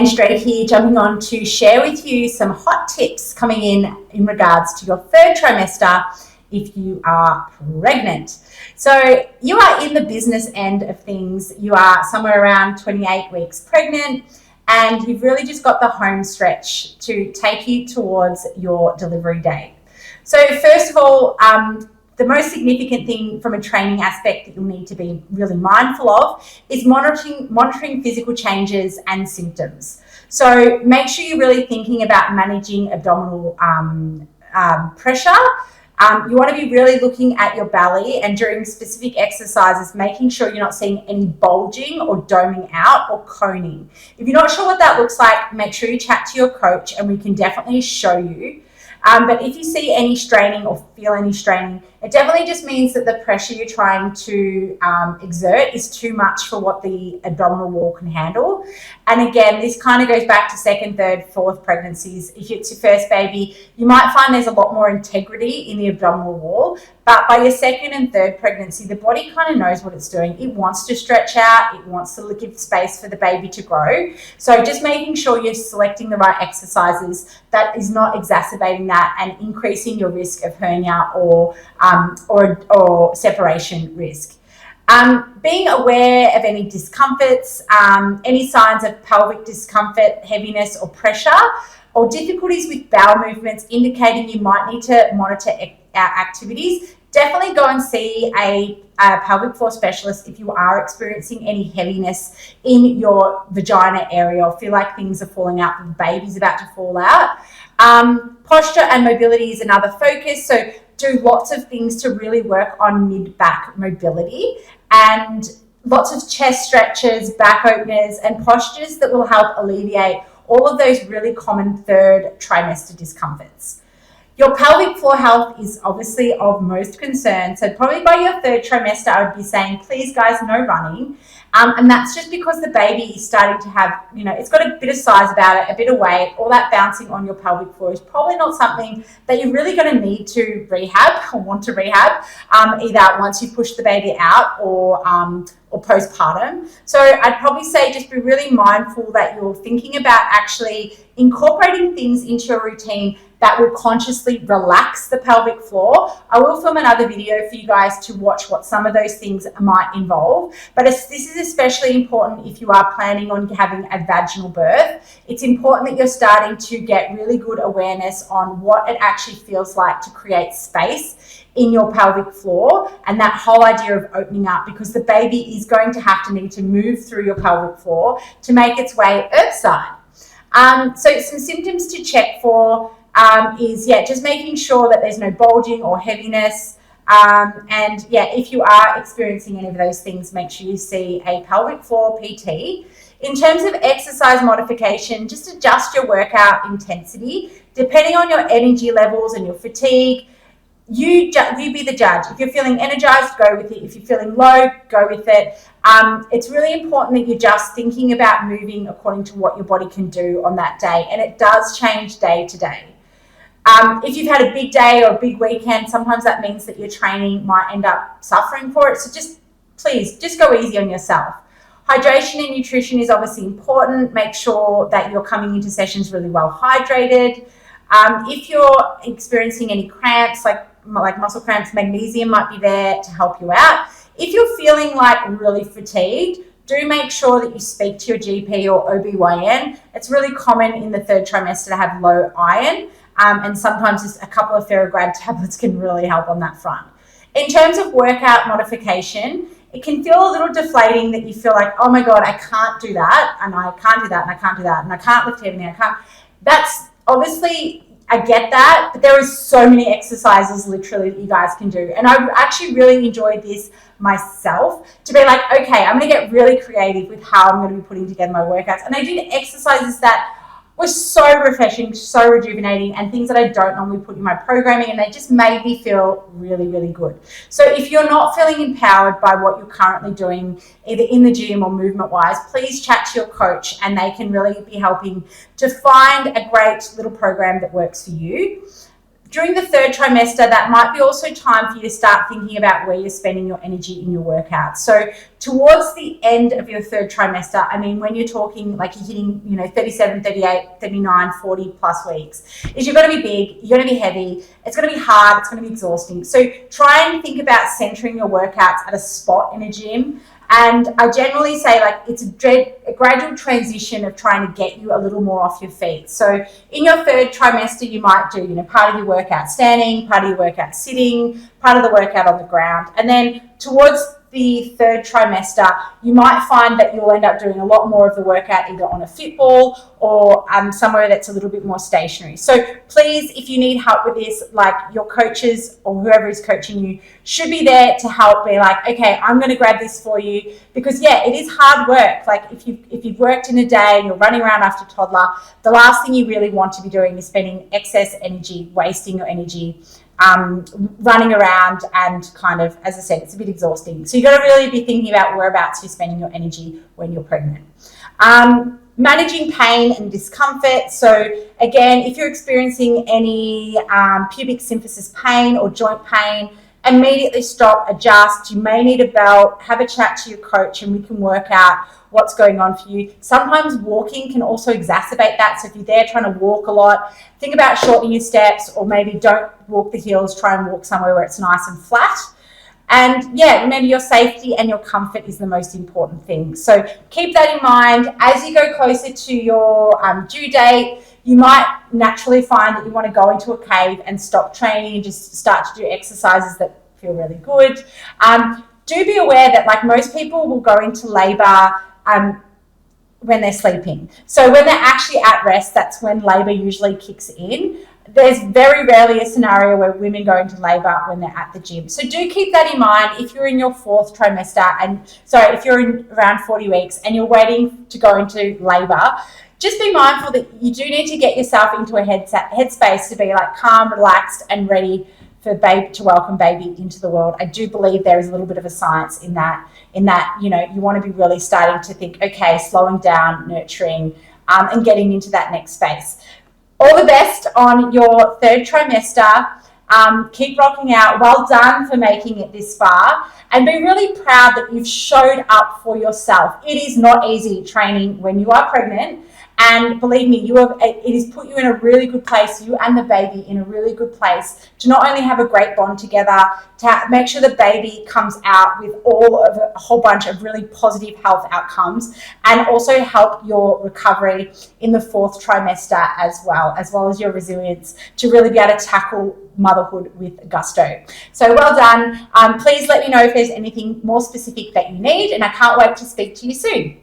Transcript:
straight here, jumping on to share with you some hot tips coming in regards to your third trimester if you are pregnant. So you are in the business end of things. You are somewhere around 28 weeks pregnant, and you've really just got the home stretch to take you towards your delivery date. So first of all, the most significant thing from a training aspect that you'll need to be really mindful of is monitoring physical changes and symptoms. So make sure you're really thinking about managing abdominal pressure. You want to be really looking at your belly, and during specific exercises, making sure you're not seeing any bulging or doming out or coning. If you're not sure what that looks like, make sure you chat to your coach and we can definitely show you. But if you see any straining or feel any straining, it definitely just means that the pressure you're trying to exert is too much for what the abdominal wall can handle. And again, this kind of goes back to second, third, fourth pregnancies. If it's your first baby, you might find there's a lot more integrity in the abdominal wall. But by your second and third pregnancy, the body kind of knows what it's doing. It wants to stretch out. It wants to give space for the baby to grow. So just making sure you're selecting the right exercises that is not exacerbating that and increasing your risk of hernia or separation risk. Being aware of any discomforts, any signs of pelvic discomfort, heaviness or pressure, or difficulties with bowel movements indicating you might need to monitor activities. Definitely go and see a pelvic floor specialist if you are experiencing any heaviness in your vagina area or feel like things are falling out, the baby's about to fall out. Posture and mobility is another focus. So do lots of things to really work on mid-back mobility and lots of chest stretches, back openers, and postures that will help alleviate all of those really common third trimester discomforts. Your pelvic floor health is obviously of most concern. So probably by your third trimester, I would be saying, please guys, no running. And that's just because the baby is starting to have, it's got a bit of size about it, a bit of weight. All that bouncing on your pelvic floor is probably not something that you're really going to need to rehab or want to rehab, either once you push the baby out or postpartum. So I'd probably say just be really mindful that you're thinking about actually incorporating things into your routine that will consciously relax the pelvic floor. I will film another video for you guys to watch what some of those things might involve. But this is especially important if you are planning on having a vaginal birth. It's important that you're starting to get really good awareness on what it actually feels like to create space in your pelvic floor and that whole idea of opening up, because the baby is going to have to need to move through your pelvic floor to make its way earthside. So some symptoms to check for is just making sure that there's no bulging or heaviness. And if you are experiencing any of those things, make sure you see a pelvic floor PT. In terms of exercise modification, just adjust your workout intensity depending on your energy levels and your fatigue. You be the judge. If you're feeling energized, go with it. If you're feeling low, go with it. It's really important that you're just thinking about moving according to what your body can do on that day. And it does change day to day. If you've had a big day or a big weekend, sometimes that means that your training might end up suffering for it. So please go easy on yourself. Hydration and nutrition is obviously important. Make sure that you're coming into sessions really well hydrated. If you're experiencing any cramps, like muscle cramps, magnesium might be there to help you out. If you're feeling like really fatigued, do make sure that you speak to your GP or OBYN. It's really common in the third trimester to have low iron, and sometimes just a couple of Ferrograd tablets can really help on that front. In terms of workout modification, it can feel a little deflating that you feel like, oh my God, I can't do that, and I can't do that, and I can't do that, and I can't lift heavy, I can't. That's obviously, I get that, but there is so many exercises literally that you guys can do. And I actually really enjoyed this myself, to be like, okay, I'm going to get really creative with how I'm going to be putting together my workouts. And I did exercises that were so refreshing, so rejuvenating, and things that I don't normally put in my programming, and they just made me feel really, really good. So if you're not feeling empowered by what you're currently doing, either in the gym or movement-wise, please chat to your coach, and they can really be helping to find a great little program that works for you. During the third trimester, that might be also time for you to start thinking about where you're spending your energy in your workouts. So towards the end of your third trimester, I mean, when you're talking like you're hitting, 37, 38, 39, 40 plus weeks, is you're going to be big, you're going to be heavy, it's going to be hard, it's going to be exhausting. So try and think about centering your workouts at a spot in a gym. And I generally say like it's a gradual transition of trying to get you a little more off your feet. So in your third trimester, you might do, part of your workout standing, part of your workout sitting, part of the workout on the ground. And then towards the third trimester, you might find that you'll end up doing a lot more of the workout either on a fit ball or somewhere that's a little bit more stationary. So please, if you need help with this, like your coaches or whoever is coaching you should be there to help be like, okay, I'm going to grab this for you, because it is hard work. Like if you've worked in a day and you're running around after toddler, the last thing you really want to be doing is spending excess energy, wasting your energy, running around, and kind of, as I said, it's a bit exhausting. So you've got to really be thinking about whereabouts you're spending your energy when you're pregnant. Managing pain and discomfort. So again, if you're experiencing any pubic symphysis pain or joint pain, immediately stop, adjust. You may need a belt, have a chat to your coach, and we can work out what's going on for you. Sometimes walking can also exacerbate that. So if you're there trying to walk a lot, think about shortening your steps, or maybe don't walk the hills, try and walk somewhere where it's nice and flat. And remember, your safety and your comfort is the most important thing. So keep that in mind. As you go closer to your due date, you might naturally find that you want to go into a cave and stop training and just start to do exercises that feel really good. Do be aware that like most people will go into labour when they're sleeping. So when they're actually at rest, that's when labour usually kicks in. There's very rarely a scenario where women go into labour when they're at the gym. So do keep that in mind if you're in your fourth trimester, if you're in around 40 weeks and you're waiting to go into labour. Just be mindful that you do need to get yourself into a headspace to be like calm, relaxed, and ready for baby to welcome baby into the world. I do believe there is a little bit of a science in that, you want to be really starting to think, okay, slowing down, nurturing, and getting into that next space. All the best on your third trimester. Keep rocking out. Well done for making it this far. And be really proud that you've showed up for yourself. It is not easy training when you are pregnant. And believe me, it has put you in a really good place, you and the baby in a really good place to not only have a great bond together, to make sure the baby comes out with a whole bunch of really positive health outcomes, and also help your recovery in the fourth trimester as well as your resilience to really be able to tackle motherhood with gusto. So well done. Please let me know if there's anything more specific that you need, and I can't wait to speak to you soon.